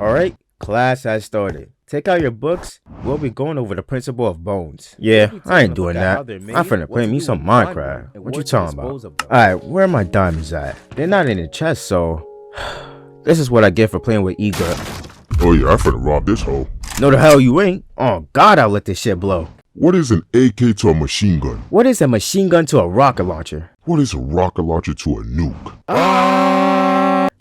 Alright, class has started. Take out your books. We'll be going over the principle of bones. Yeah, I ain't doing that. I'm finna play me some Minecraft. What you talking about? Alright, where are my diamonds at? They're not in the chest, so... This is what I get for playing with Eager. Oh yeah, I'm finna rob this hoe. No the hell you ain't. Oh god, I'll let this shit blow. What is an AK to a machine gun? What is a machine gun to a rocket launcher? What is a rocket launcher to a nuke?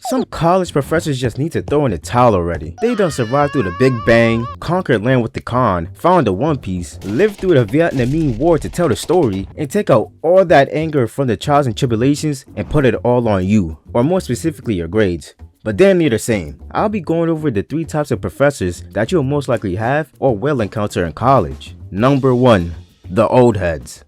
Some college professors just need to throw in the towel already. They done survived through the Big Bang, conquered land with the Khan, found the One Piece, lived through the Vietnamese War to tell the story, and take out all that anger from the trials and tribulations and put it all on you, or more specifically your grades. But damn near the same. I'll be going over the 3 types of professors that you'll most likely have or will encounter in college. Number 1. The old heads.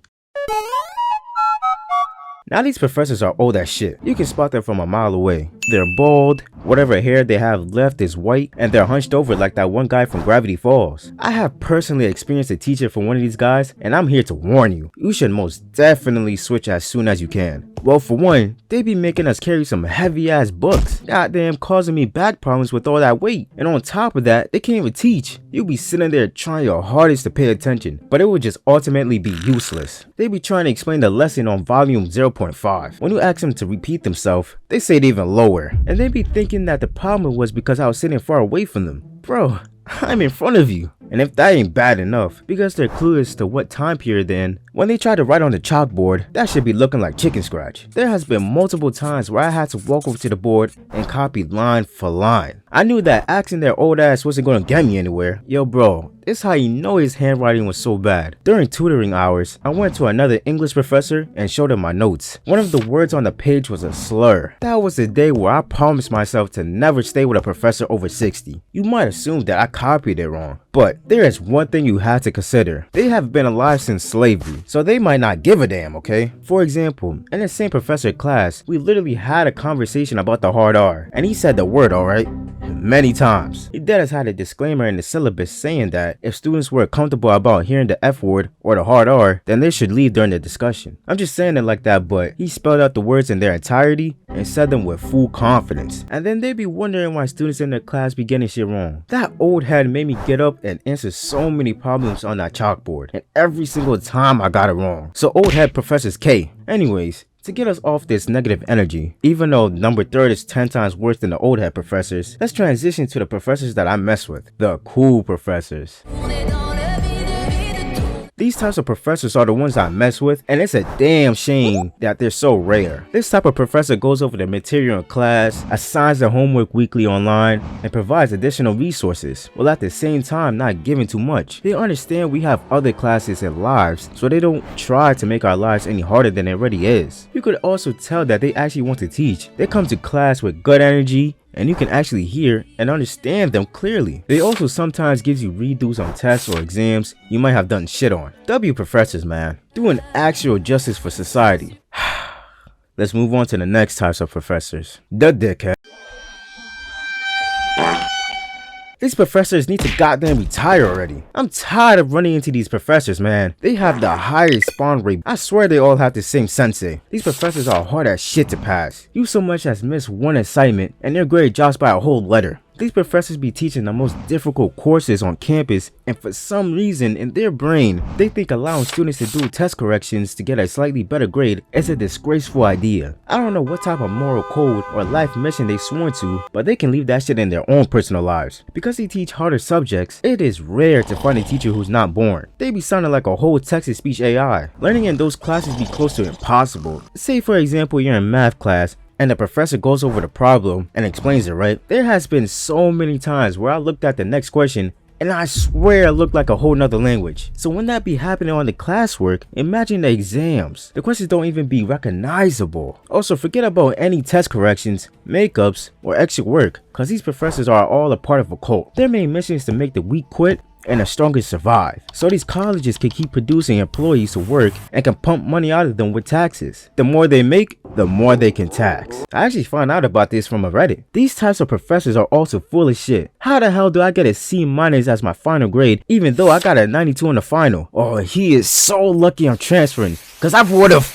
Now these professors are old as shit. You can spot them from a mile away. They're bald, whatever hair they have left is white, and they're hunched over like that one guy from Gravity Falls. I have personally experienced a teacher from one of these guys, and I'm here to warn you. You should most definitely switch as soon as you can. Well, for one, they be making us carry some heavy ass books. Goddamn causing me back problems with all that weight. And on top of that, they can't even teach. You'll be sitting there trying your hardest to pay attention, but it will just ultimately be useless. They be trying to explain the lesson on volume 0.5. When you ask them to repeat themselves, they say it even lower. And they be thinking that the problem was because I was sitting far away from them. Bro, I'm in front of you. And if that ain't bad enough, because they're clueless to what time period they're in, when they try to write on the chalkboard, that should be looking like chicken scratch. There has been multiple times where I had to walk over to the board and copy line for line. I knew that asking their old ass wasn't gonna get me anywhere. Yo bro, this how you know his handwriting was so bad. During tutoring hours, I went to another English professor and showed him my notes. One of the words on the page was a slur. That was the day where I promised myself to never stay with a professor over 60. You might assume that I copied it wrong, but there is one thing you have to consider. They have been alive since slavery, so they might not give a damn, okay? For example, in the same professor class, we literally had a conversation about the hard R, and he said the word alright many times. He dead as had a disclaimer in the syllabus saying that if students were comfortable about hearing the F word or the hard R, then they should leave during the discussion. I'm just saying it like that, but he spelled out the words in their entirety and said them with full confidence. And then they be wondering why students in their class be getting shit wrong. That old head made me get up and answer so many problems on that chalkboard, and every single time I got it wrong. So old head professors K. Anyways, to get us off this negative energy, even though number 3 is 10 times worse than the old head professors, let's transition to the professors that I mess with, the cool professors. These types of professors are the ones I mess with, and it's a damn shame that they're so rare. This type of professor goes over the material in class, assigns the homework weekly online, and provides additional resources, while at the same time not giving too much. They understand we have other classes and lives, so they don't try to make our lives any harder than it already is. You could also tell that they actually want to teach. They come to class with good energy, and you can actually hear and understand them clearly. They also sometimes gives you redos on tests or exams you might have done shit on. W professors, man, doing actual justice for society. Let's move on to the next types of professors. The dickhead. These professors need to goddamn retire already. I'm tired of running into these professors, man. They have the highest spawn rate. I swear they all have the same sensei. These professors are hard as shit to pass. You so much as miss one assignment and their grade drops by a whole letter. These professors be teaching the most difficult courses on campus, and for some reason in their brain, they think allowing students to do test corrections to get a slightly better grade is a disgraceful idea. I don't know what type of moral code or life mission they sworn to, but they can leave that shit in their own personal lives. Because they teach harder subjects, it is rare to find a teacher who's not born. They be sounding like a whole text-to-speech AI. Learning in those classes be close to impossible. Say for example you're in math class, and the professor goes over the problem and explains it, right? There has been so many times where I looked at the next question and I swear it looked like a whole nother language. So when that be happening on the classwork, imagine the exams. The questions don't even be recognizable. Also, forget about any test corrections, makeups, or extra work, cause these professors are all a part of a cult. Their main mission is to make the weak quit and the strongest survive, so these colleges can keep producing employees to work and can pump money out of them with taxes. The more they make, the more they can tax. I actually found out about this from a Reddit. These types of professors are also full of shit. How the hell do I get a C- as my final grade even though I got a 92 on the final? Oh, he is so lucky I'm transferring, cause I would've